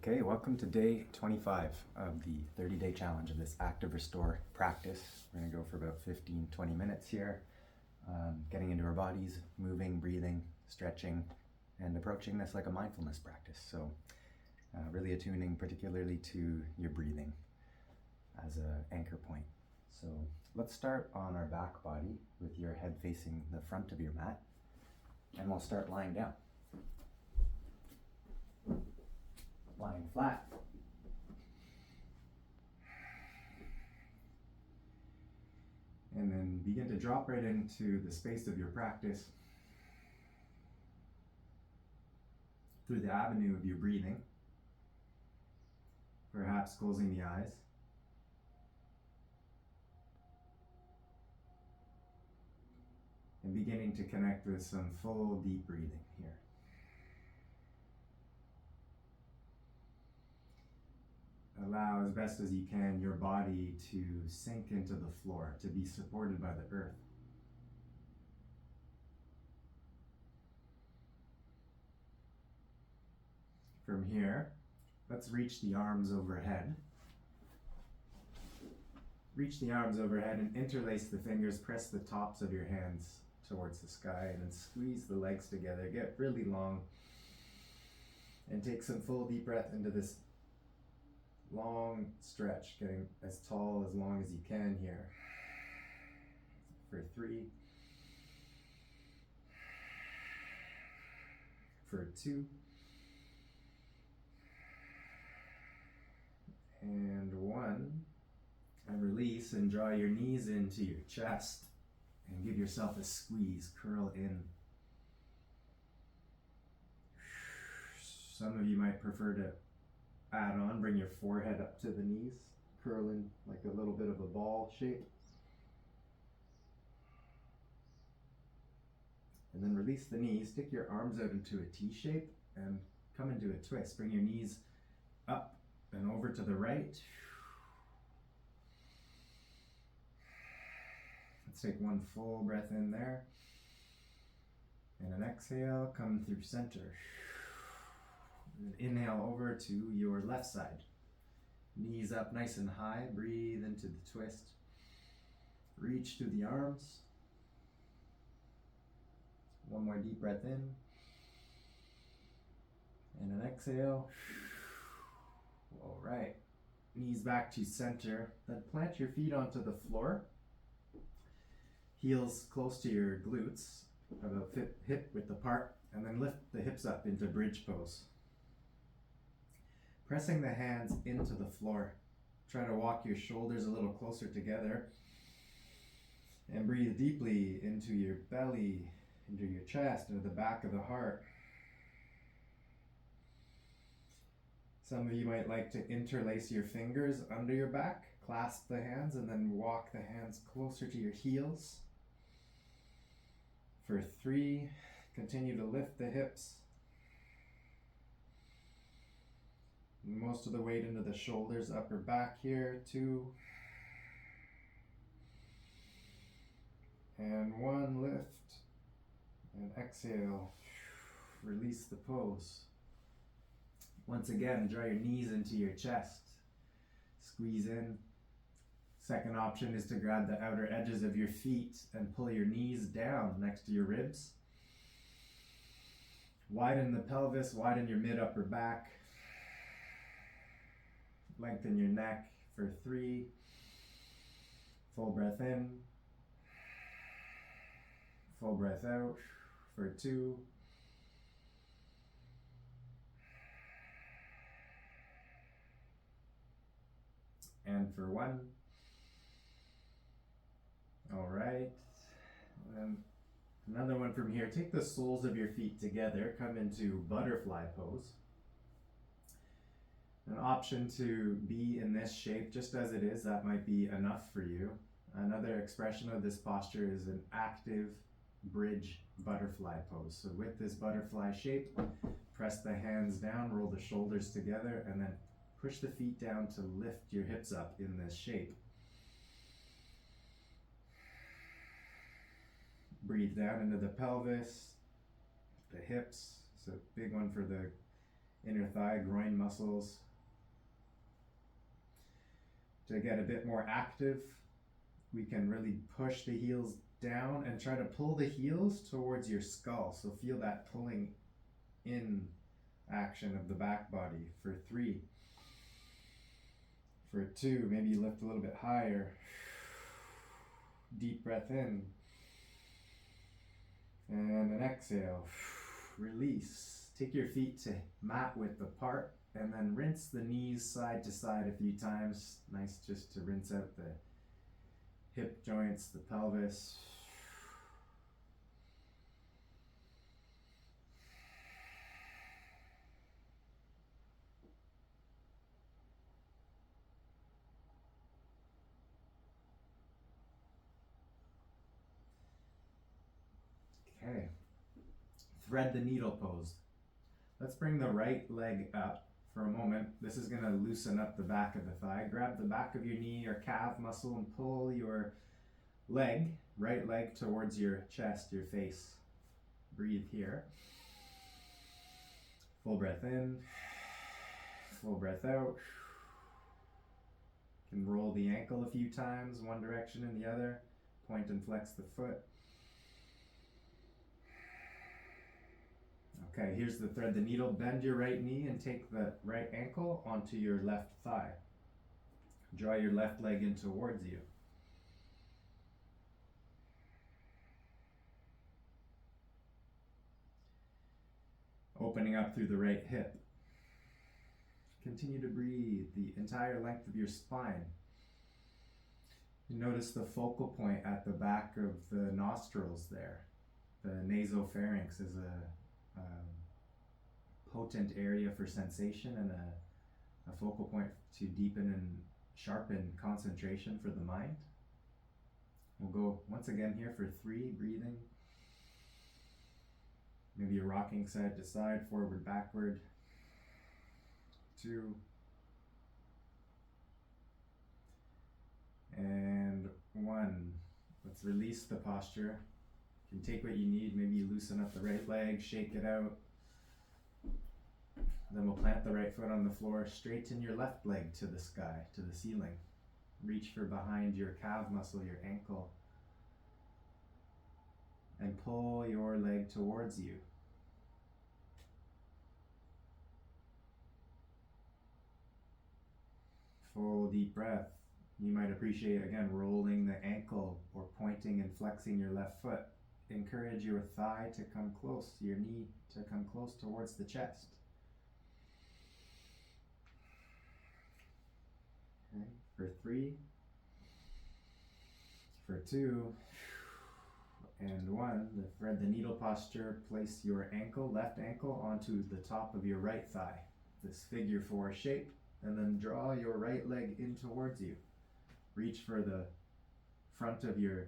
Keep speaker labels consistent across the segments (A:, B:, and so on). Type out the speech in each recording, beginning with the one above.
A: Okay, welcome to day 25 of the 30-day challenge of this active restore practice. We're going to go for about 15-20 minutes here, getting into our bodies, moving, breathing, stretching, and approaching this like a mindfulness practice. So really attuning particularly to your breathing as an anchor point. So let's start on our back body with your head facing the front of your mat, and we'll start lying down. Lying flat. And then begin to drop right into the space of your practice through the avenue of your breathing, perhaps closing the eyes. And beginning to connect with some full deep breathing here. Allow as best as you can your body to sink into the floor, to be supported by the earth. From here, let's reach the arms overhead. Reach the arms overhead and interlace the fingers, press the tops of your hands towards the sky, and then squeeze the legs together. Get really long and take some full deep breath into this long stretch, getting as tall, as long as you can here. For 3, for 2, and 1. And release and draw your knees into your chest and give yourself a squeeze, curl in. Some of you might prefer to add on, bring your forehead up to the knees, curl in like a little bit of a ball shape. And then release the knees, take your arms out into a T shape and come into a twist. Bring your knees up and over to the right. Let's take one full breath in there. And an exhale, come through center. Inhale over to your left side. Knees up nice and high. Breathe into the twist. Reach through the arms. One more deep breath in. And an exhale. All right. Knees back to center. Then plant your feet onto the floor. Heels close to your glutes, about hip width apart, and then lift the hips up into bridge pose. Pressing the hands into the floor. Try to walk your shoulders a little closer together. And breathe deeply into your belly, into your chest, into the back of the heart. Some of you might like to interlace your fingers under your back, clasp the hands, and then walk the hands closer to your heels. For 3, continue to lift the hips. Most of the weight into the shoulders, upper back here. 2. And 1, lift. And exhale. Release the pose. Once again, draw your knees into your chest. Squeeze in. Second option is to grab the outer edges of your feet and pull your knees down next to your ribs. Widen the pelvis, widen your mid-upper back. Lengthen your neck for 3. Full breath in. Full breath out for 2. And for 1. All right. And then another one from here. Take the soles of your feet together. Come into butterfly pose. An option to be in this shape just as it is, that might be enough for you. Another expression of this posture is an active bridge butterfly pose. So with this butterfly shape, press the hands down, roll the shoulders together, and then push the feet down to lift your hips up in this shape. Breathe down into the pelvis, the hips. So big one for the inner thigh, groin muscles. To get a bit more active, we can really push the heels down and try to pull the heels towards your skull. So feel that pulling in action of the back body for 3. For 2, maybe you lift a little bit higher. Deep breath in. And an exhale. Release. Take your feet to mat width apart and then rinse the knees side to side a few times. Nice just to rinse out the hip joints, the pelvis. Okay. Thread the needle pose. Let's bring the right leg up for a moment. This is going to loosen up the back of the thigh. Grab the back of your knee or calf muscle and pull your leg, right leg, towards your chest, your face. Breathe here. Full breath in, full breath out. You can roll the ankle a few times, one direction and the other. Point and flex the foot. Okay, here's the thread the needle. Bend your right knee and take the right ankle onto your left thigh. Draw your left leg in towards you. Opening up through the right hip. Continue to breathe the entire length of your spine. You notice the focal point at the back of the nostrils there. The nasopharynx is a potent area for sensation and a focal point to deepen and sharpen concentration for the mind. We'll go once again here for 3, breathing. Maybe you're rocking side to side, forward, backward. 2. And 1. Let's release the posture. You can take what you need. Maybe you loosen up the right leg, shake it out. Then we'll plant the right foot on the floor, straighten your left leg to the sky, to the ceiling. Reach for behind your calf muscle, your ankle, and pull your leg towards you. Full deep breath. You might appreciate, again, rolling the ankle or pointing and flexing your left foot. Encourage your thigh to come close, your knee to come close towards the chest. Okay, for 3, for 2, and 1, the thread the needle posture. Place your ankle, left ankle, onto the top of your right thigh, this figure 4 shape, and then draw your right leg in towards you. Reach for the front of your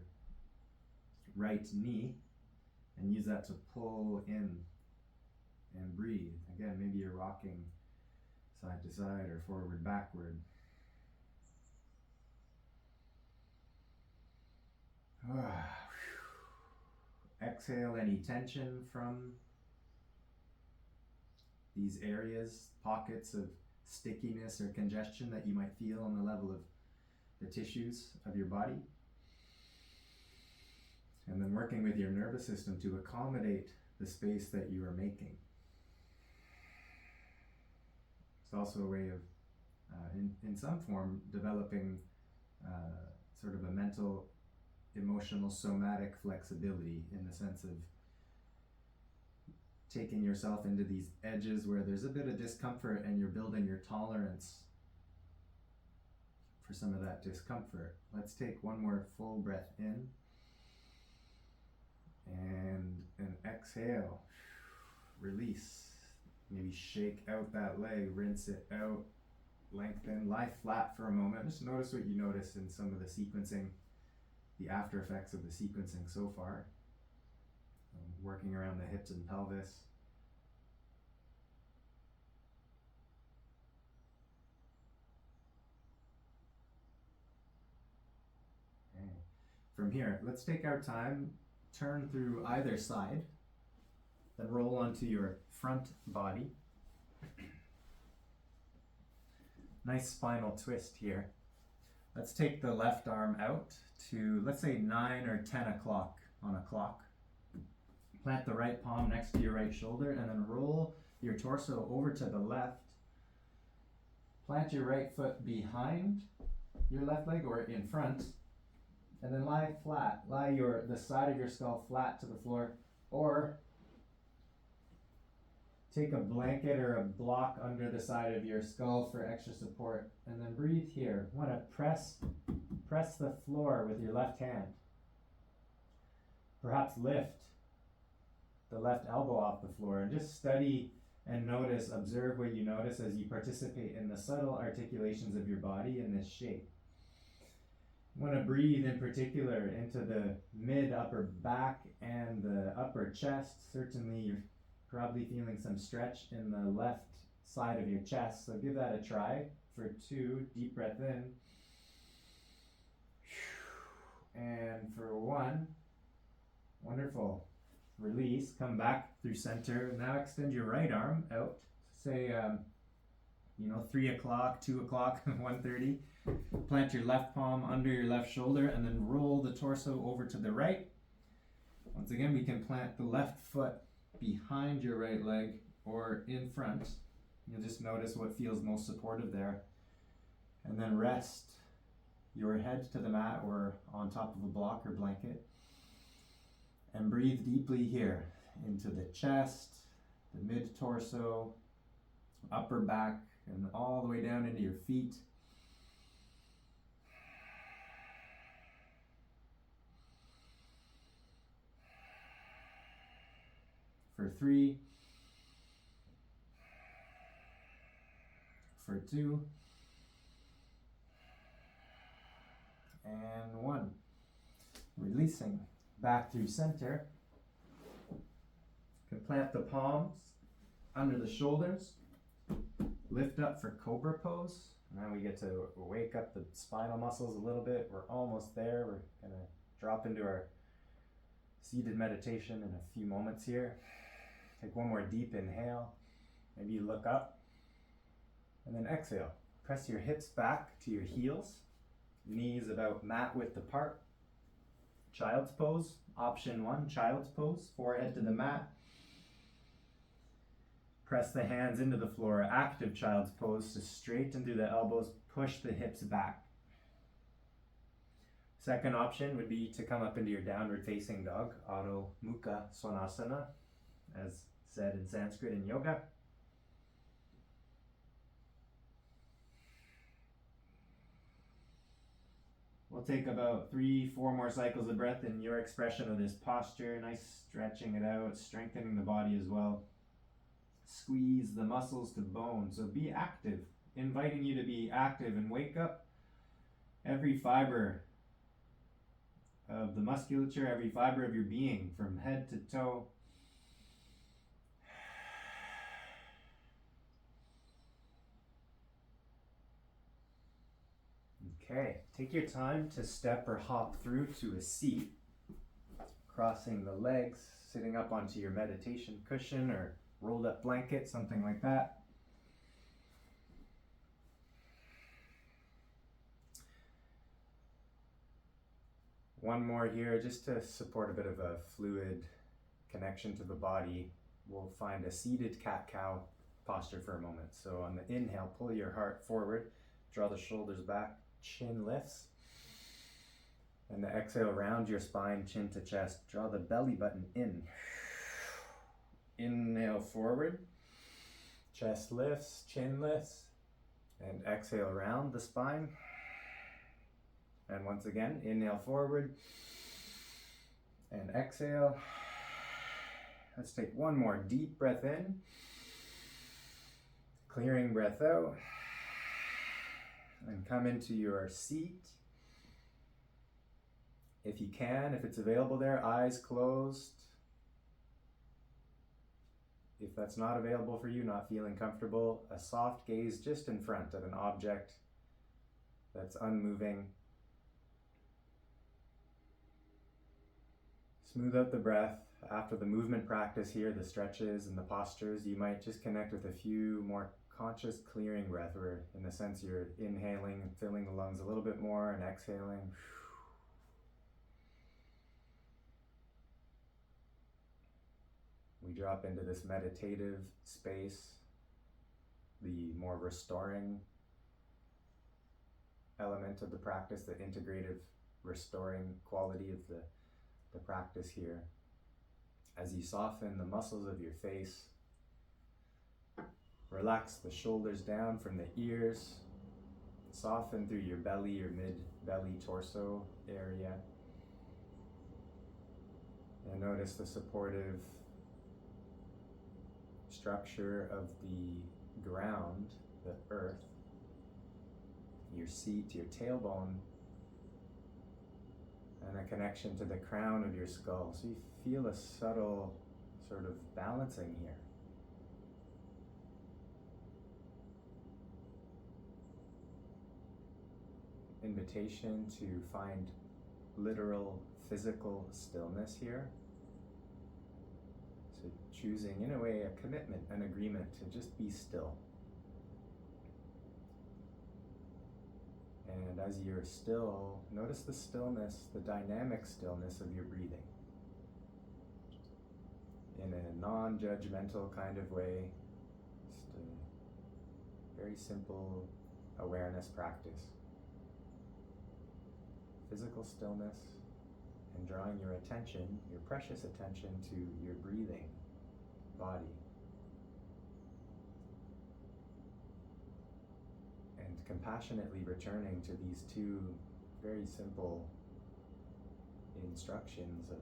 A: right knee and use that to pull in and breathe. Again, maybe you're rocking side to side or forward, backward. Exhale any tension from these areas, pockets of stickiness or congestion that you might feel on the level of the tissues of your body. And then working with your nervous system to accommodate the space that you are making. It's also a way of, in some form, developing sort of a mental, emotional, somatic flexibility, in the sense of taking yourself into these edges where there's a bit of discomfort and you're building your tolerance for some of that discomfort. Let's take one more full breath in and an exhale. Release. Maybe shake out that leg, rinse it out, lengthen, lie flat for a moment. Just notice what you notice in some of the sequencing, the after effects of the sequencing so far. Working around the hips and pelvis. Okay. From here, let's take our time, turn through either side, then roll onto your front body. Nice spinal twist here. Let's take the left arm out to, let's say 9 or 10 o'clock on a clock. Plant the right palm next to your right shoulder and then roll your torso over to the left. Plant your right foot behind your left leg or in front, and then lie flat. Lie the side of your skull flat to the floor, or take a blanket or a block under the side of your skull for extra support, and then breathe here. Want to press the floor with your left hand. Perhaps lift the left elbow off the floor, and just study and notice, observe what you notice as you participate in the subtle articulations of your body in this shape. You want to breathe in particular into the mid-upper back and the upper chest. Certainly you're probably feeling some stretch in the left side of your chest, so give that a try. For 2, deep breath in. And for 1, wonderful. Release, come back through center. Now extend your right arm out, say 3 o'clock, 2 o'clock, 1:30. Plant your left palm under your left shoulder and then roll the torso over to the right. Once again, we can plant the left foot behind your right leg or in front. You'll just notice what feels most supportive there. And then rest your head to the mat or on top of a block or blanket. And breathe deeply here into the chest, the mid-torso, upper back, and all the way down into your feet. For 3, for 2, and 1. Releasing. Back through center. You can plant the palms under the shoulders. Lift up for cobra pose. Now we get to wake up the spinal muscles a little bit. We're almost there. We're going to drop into our seated meditation in a few moments here. Take one more deep inhale. Maybe you look up. And then exhale. Press your hips back to your heels. Knees about mat width apart. Child's pose, option 1, child's pose, forehead to the mat. Press the hands into the floor, active child's pose, to straighten through the elbows, push the hips back. Second option would be to come up into your downward facing dog, Adho Mukha Svanasana, as said in Sanskrit in yoga. We'll take about 3-4 more cycles of breath in your expression of this posture. Nice stretching it out, strengthening the body as well. Squeeze the muscles to bone. So be active, inviting you to be active and wake up every fiber of the musculature, every fiber of your being from head to toe. Okay, take your time to step or hop through to a seat, crossing the legs, sitting up onto your meditation cushion or rolled up blanket, something like that. One more here, just to support a bit of a fluid connection to the body. We'll find a seated cat-cow posture for a moment. So on the inhale, pull your heart forward, draw the shoulders back, chin lifts. And the exhale, round your spine, chin to chest. Draw the belly button in. Inhale forward, chest lifts, chin lifts. And exhale, round the spine. And once again, inhale forward and exhale. Let's take one more deep breath in. Clearing breath out. And come into your seat. If you can, if it's available there, eyes closed. If that's not available for you, not feeling comfortable, a soft gaze just in front of an object that's unmoving. Smooth out the breath. After the movement practice here, the stretches and the postures, you might just connect with a few more conscious clearing breath, where in a sense you're inhaling, filling the lungs a little bit more, and exhaling. We drop into this meditative space, the more restoring element of the practice, the integrative, restoring quality of the practice here. As you soften the muscles of your face, relax the shoulders down from the ears, soften through your belly, your mid-belly torso area, and notice the supportive structure of the ground, the earth, your seat, your tailbone, and a connection to the crown of your skull. So you feel a subtle sort of balancing here. Invitation to find literal physical stillness here. So choosing, in a way, a commitment, an agreement to just be still. And as you're still, notice the stillness, the dynamic stillness of your breathing. In a non-judgmental kind of way, just a very simple awareness practice. Physical stillness, and drawing your attention, your precious attention, to your breathing body. And compassionately returning to these two very simple instructions of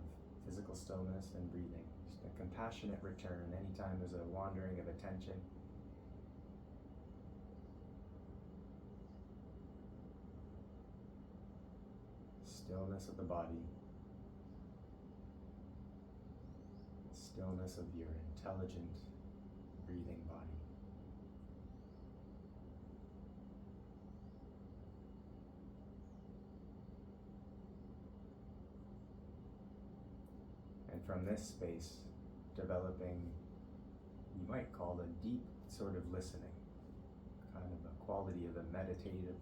A: physical stillness and breathing. Just a compassionate return anytime there's a wandering of attention. Stillness of the body. Stillness of your intelligent breathing body. And from this space, developing, you might call a deep sort of listening, kind of a quality of a meditative,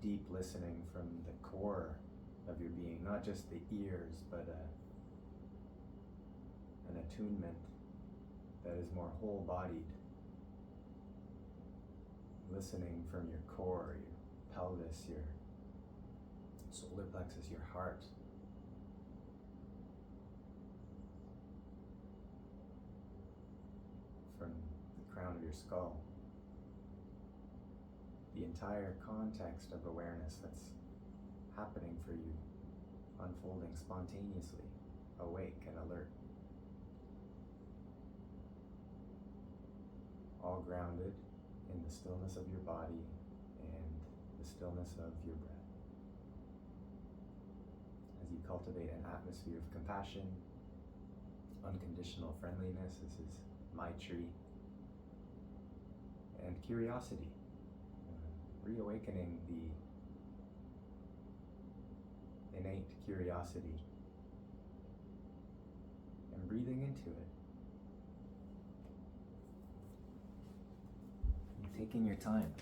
A: deep listening from the core of your being, not just the ears, but an attunement that is more whole-bodied. Listening from your core, your pelvis, your solar plexus, your heart. From the crown of your skull. The entire context of awareness that's happening for you, unfolding spontaneously, awake and alert. All grounded in the stillness of your body and the stillness of your breath. As you cultivate an atmosphere of compassion, unconditional friendliness, this is Maitri, and curiosity, reawakening the innate curiosity and breathing into it. And taking your time.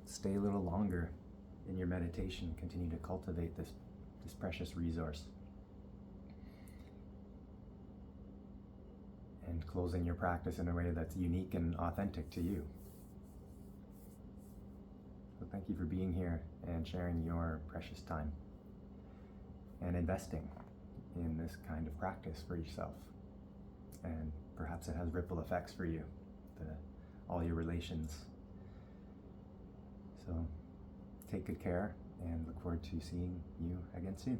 A: Stay a little longer in your meditation. Continue to cultivate this precious resource. And closing your practice in a way that's unique and authentic to you. So thank you for being here and sharing your precious time and investing in this kind of practice for yourself. And perhaps it has ripple effects for you, all your relations. So take good care and look forward to seeing you again soon.